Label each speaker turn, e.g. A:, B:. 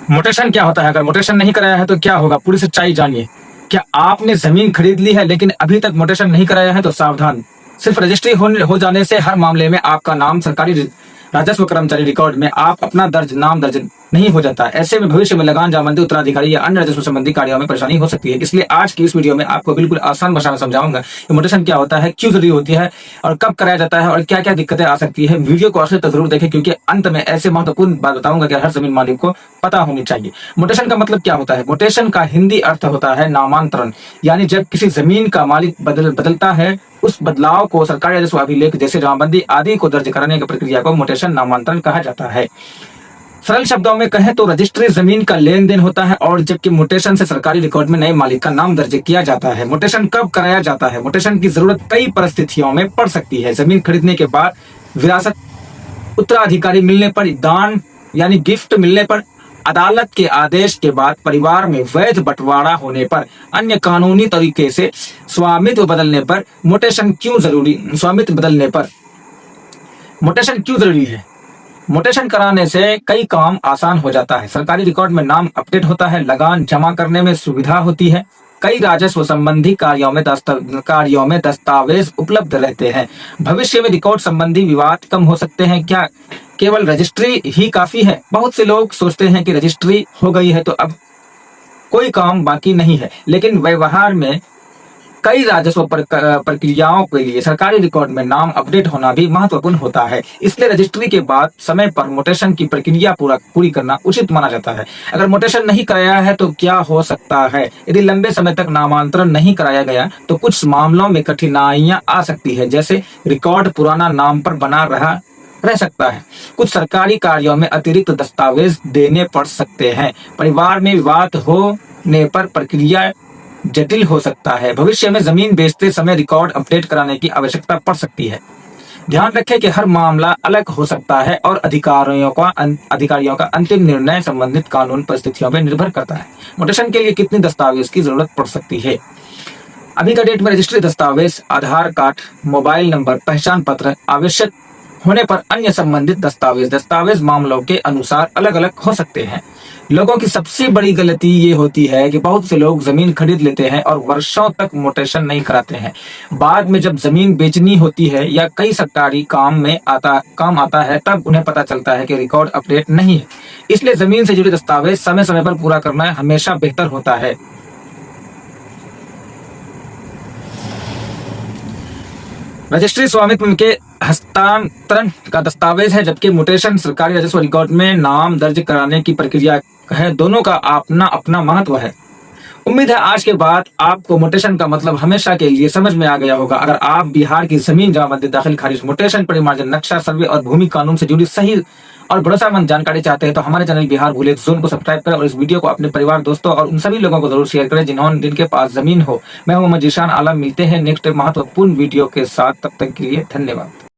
A: Mutation क्या होता है? अगर मोटेशन नहीं कराया है तो क्या होगा, पूरी सच्चाई जानिए। क्या आपने जमीन खरीद ली है लेकिन अभी तक मोटेशन नहीं कराया है तो सावधान। सिर्फ रजिस्ट्री हो जाने से हर मामले में आपका नाम सरकारी राजस्व कर्मचारी रिकॉर्ड में आप अपना नाम दर्ज नहीं हो जाता। ऐसे में भविष्य में लगान जामबंदी उत्तराधिकारी या अन्य राजस्व संबंधी कार्यों में परेशानी हो सकती है। इसलिए आज की इस वीडियो में आपको बिल्कुल आसान भाषा में समझाऊंगा कि मोटेशन क्या होता है, क्यों जरूरी होती है और कब कराया जाता है और क्या क्या दिक्कतें आ सकती है। वीडियो को आखिर तक जरूर देखें क्योंकि अंत में ऐसे महत्वपूर्ण बात बताऊंगा कि हर जमीन मालिक को पता होनी चाहिए। मोटेशन का मतलब क्या होता है? मोटेशन का हिंदी अर्थ होता है नामांतरण, यानी जब किसी जमीन का मालिक बदलता है उस बदलाव को सरकारी राजस्व अभिलेख जैसे जमाबंदी आदि को दर्ज कराने की प्रक्रिया को मोटेशन नामांतरण कहा जाता है। सरल शब्दों में कहें तो रजिस्ट्री जमीन का लेन देन होता है और जबकि मोटेशन से सरकारी रिकॉर्ड में नए मालिक का नाम दर्ज किया जाता है। मोटेशन कब कराया जाता है? मोटेशन की जरूरत कई परिस्थितियों में पड़ सकती है। जमीन खरीदने के बाद, विरासत, उत्तराधिकारी मिलने पर, दान यानी गिफ्ट मिलने पर, अदालत के आदेश के बाद, परिवार में वैध बंटवारा होने पर, अन्य कानूनी तरीके से स्वामित्व बदलने पर। मोटेशन क्यों जरूरी? स्वामित्व बदलने पर मोटेशन क्यों जरूरी है? मोटेशन कराने से कई काम आसान हो जाता है। सरकारी रिकॉर्ड में नाम अपडेट होता है, लगान जमा करने में सुविधा होती है, कई राजस्व संबंधी कार्यों में दस्तावेज उपलब्ध रहते हैं। भविष्य में रिकॉर्ड संबंधी विवाद कम हो सकते हैं। क्या केवल रजिस्ट्री ही काफी है? बहुत से लोग सोचते हैं कि रजिस्ट्री हो गई है तो अब कोई काम बाकी नहीं है, लेकिन व्यवहार में कई राजस्व प्रक्रियाओं के लिए सरकारी रिकॉर्ड में नाम अपडेट होना भी महत्वपूर्ण होता है। इसलिए रजिस्ट्री के बाद समय पर मोटेशन की प्रक्रिया पूरी करना उचित माना जाता है। अगर मोटेशन नहीं कराया है तो क्या हो सकता है? यदि लंबे समय तक नामांतरण नहीं कराया गया तो कुछ मामलों में कठिनाइयां आ सकती है, जैसे रिकॉर्ड पुराना नाम पर बना रह सकता है। कुछ सरकारी कार्यों में अतिरिक्त दस्तावेज देने पड़ सकते हैं। परिवार में विवाद होने पर प्रक्रिया जटिल हो सकता है। भविष्य में जमीन बेचते समय रिकॉर्ड अपडेट कराने की आवश्यकता पड़ सकती है। ध्यान रखें कि हर मामला अलग हो सकता है और अधिकारियों का अंतिम निर्णय संबंधित कानून परिस्थितियों पर निर्भर करता है। मोटेशन के लिए कितनी दस्तावेज की जरूरत पड़ सकती है? अभी का डेट में रजिस्ट्री दस्तावेज, आधार कार्ड, मोबाइल नंबर, पहचान पत्र, आवश्यक होने पर अन्य संबंधित दस्तावेज मामलों के अनुसार अलग अलग हो सकते हैं। लोगों की सबसे बड़ी गलती ये होती है कि बहुत से लोग जमीन खरीद लेते हैं और वर्षों तक मोटेशन नहीं कराते हैं। बाद में जब जमीन बेचनी होती है या कई सरकारी काम आता है तब उन्हें पता चलता है कि रिकॉर्ड अपडेट नहीं है। इसलिए जमीन से जुड़े दस्तावेज समय समय पर पूरा करना हमेशा बेहतर होता है। रजिस्ट्री स्वामित्व के हस्तांतरण का दस्तावेज है, जबकि मोटेशन सरकारी राजस्व रिकॉर्ड में नाम दर्ज कराने की प्रक्रिया है। दोनों का अपना अपना महत्व है। उम्मीद है आज के बाद आपको मोटेशन का मतलब हमेशा के लिए समझ में आ गया होगा। अगर आप बिहार की जमीन जमाबंदी, दाखिल खारिज, मोटेशन, परिमार्जन, नक्शा, सर्वे और भूमि कानून से जुड़ी सही और भरोसेमंद जानकारी चाहते हैं तो हमारे चैनल बिहार भूलेख जोन को सब्सक्राइब करें और इस वीडियो को अपने परिवार, दोस्तों और उन सभी लोगों को जरूर शेयर करें जिनके पास जमीन हो। मैं हूं मोहम्मद जीशान आलम। मिलते हैं नेक्स्ट महत्वपूर्ण वीडियो के साथ, तब तक के लिए धन्यवाद।